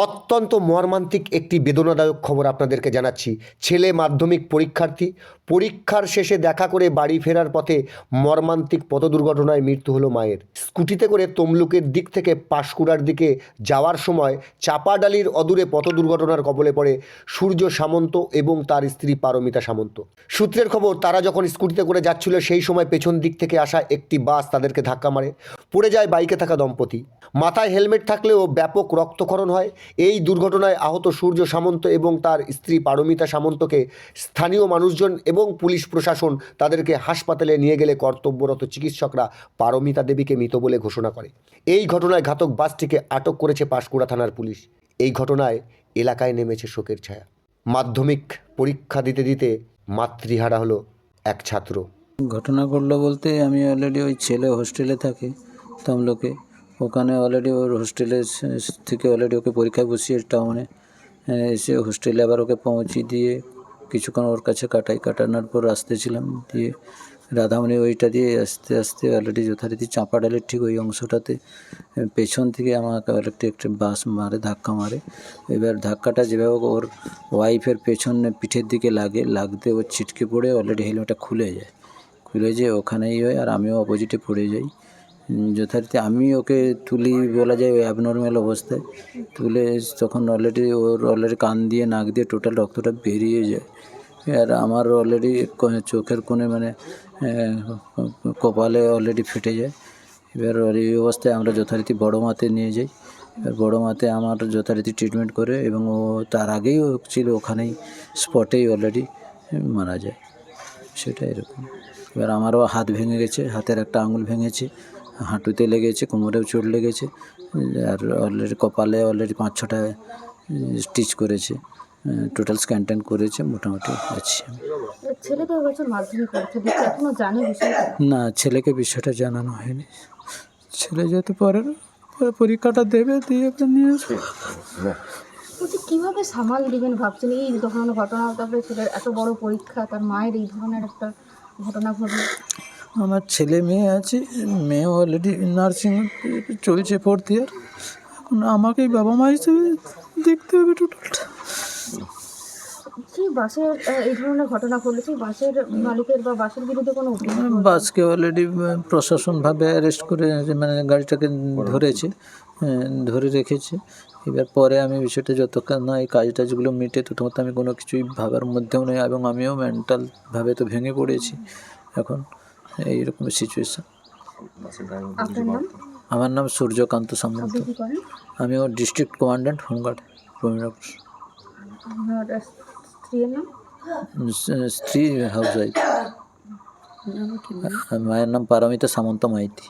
অত্যন্ত মর্মান্তিক একটি বেদনাদায়ক খবর আপনাদেরকে জানাচ্ছি। ছেলে মাধ্যমিক পরীক্ষার্থী, পরীক্ষার শেষে দেখা করে বাড়ি ফেরার পথে মর্মান্তিক পথ দুর্ঘটনায় মৃত্যু হলো মায়ের। স্কুটিতে করে তমলুকের দিক থেকে পাঁশকুড়ার দিকে যাওয়ার সময় চাপাডালির অদূরে পথ দুর্ঘটনার কবলে পড়ে সূর্য সামন্ত এবং তার স্ত্রী পারমিতা সামন্ত। সূত্রের খবর, তারা যখন স্কুটিতে করে যাচ্ছিল সেই সময় পেছন দিক থেকে আসা একটি বাস তাদেরকে ধাক্কা মারে। পড়ে যায় বাইকে থাকা দম্পতি। মাথায় হেলমেট থাকলেও ব্যাপক রক্তক্ষরণ হয়। এই দুর্ঘটনায় আহত সূর্য সামন্ত এবং তার স্ত্রী পারমিতা সামন্তকে স্থানীয় মানুষজন এবং পুলিশ প্রশাসন তাদেরকে হাসপাতালে নিয়ে গেলে কর্তব্যরত চিকিৎসকরা পারমিতা দেবীকে মৃত বলে ঘোষণা করে। এই ঘটনায় ঘাতক বাসটিকে আটক করেছে পাঁশকুড়া থানার পুলিশ। এই ঘটনায় এলাকায় নেমেছে শোকের ছায়া। মাধ্যমিক পরীক্ষা দিতে দিতে মাতৃহারা হলো এক ছাত্র। ঘটনা ঘটলো বলতে আমি অলরেডি ওই ছেলে হোস্টেলে থাকে তমলুকে, ওখানে অলরেডি ওর হোস্টেলে থেকে অলরেডি ওকে পরীক্ষায় বসিয়ে টাউনে এসে হোস্টেলে আবার ওকে পৌঁছে দিয়ে কিছুক্ষণ ওর কাছে কাটানোর পর আসতেছিলাম, দিয়ে রাধামণি ওইটা দিয়ে আস্তে আস্তে অলরেডি যথারীতি চাঁপাডালের ঠিক ওই অংশটাতে পেছন থেকে আমাকে অলরেডি একটা বাস মারে, ধাক্কা মারে। এবার ধাক্কাটা যেভাবে ওর ওয়াইফের পেছনে পিঠের দিকে লাগতে ও ছিটকে পড়ে অলরেডি হেলমেটটা খুলে যায়, ওখানেই হয়। আর আমিও অপোজিটে পড়ে যাই। যথারীতি আমি ওকে তুলি, বলা যায় ওই অ্যাবনর্মাল অবস্থায় তুলে, তখন অলরেডি কান দিয়ে নাক দিয়ে টোটাল রক্তটা বেরিয়ে যায়। আর আমার অলরেডি চোখের কোণে মানে কপালে অলরেডি ফেটে যায়। এবার এই অবস্থায় আমরা যথারীতি বড় মাতে নিয়ে যাই। এবার বড় মাতে আমার যথারীতি ট্রিটমেন্ট করে, এবং ও তার আগেই ছিল ওখানেই স্পটেই অলরেডি মারা যায়। সেটা এরকম। এবার আমারও হাত ভেঙে গেছে, হাতের একটা আঙুল ভেঙেছে, হাঁটুতে লেগেছে, কোমরেও চোট লেগেছে, আর অলরেডি কপালে অলরেডি 5-6টা স্টিচ করেছে। টোটাল স্ক্যান ট্যান করেছে, মোটামুটি আছি। ছেলে তো এবছর মাধ্যমিক পরীক্ষা দিচ্ছে, এখনো জানে বিষয়টা? না, ছেলেকে বিষয়টা জানানো হয়নি। ছেলে যেহেতু পরে পরীক্ষাটা দেবে, দিয়ে নিয়ে আসবে। বলছি কীভাবে সামাল দিবেন ভাবছেন এই ধরনের ঘটনা? তারপরে ছেলের এত বড় পরীক্ষা, তার মায়ের এই ধরনের একটা ঘটনা ঘটবে। আমার ছেলে মেয়ে আছে, মেয়ে অলরেডি নার্সিং চলছে 4th ইয়ার। এখন আমাকেই বাবা মা হিসেবে দেখতে হবে টোটালটা। সেই বাসের এই ধরনের ঘটনা ঘটলে সেই বাসের মালিকের বা বাসের বিরুদ্ধে কোনো অভিযোগ? বাসকে অলরেডি প্রশাসনভাবে অ্যারেস্ট করে, মানে গাড়িটাকে ধরে রেখেছে। এবার পরে আমি বিষয়টা যতক্ষণ না এই কাজগুলো মিটে ততক্ষণ আমি কোনো কিছুই ভাবার মধ্যেও নেই, এবং আমিও মেন্টালভাবে তো ভেঙে পড়েছি এখন। এইরকম সিচুয়েশান। আপনার নাম? আমার নাম সূর্যকান্ত সামন্ত। আপনি কী করেন? আমি ওর ডিস্ট্রিক্ট কমান্ড্যান্ট, হোমগার্ড, প্রবীণনগর। আপনার স্ত্রীর নাম? স্ত্রী হাউস ওয়াইফ। মায়ের নাম পারমিতা সামন্ত মাইতি।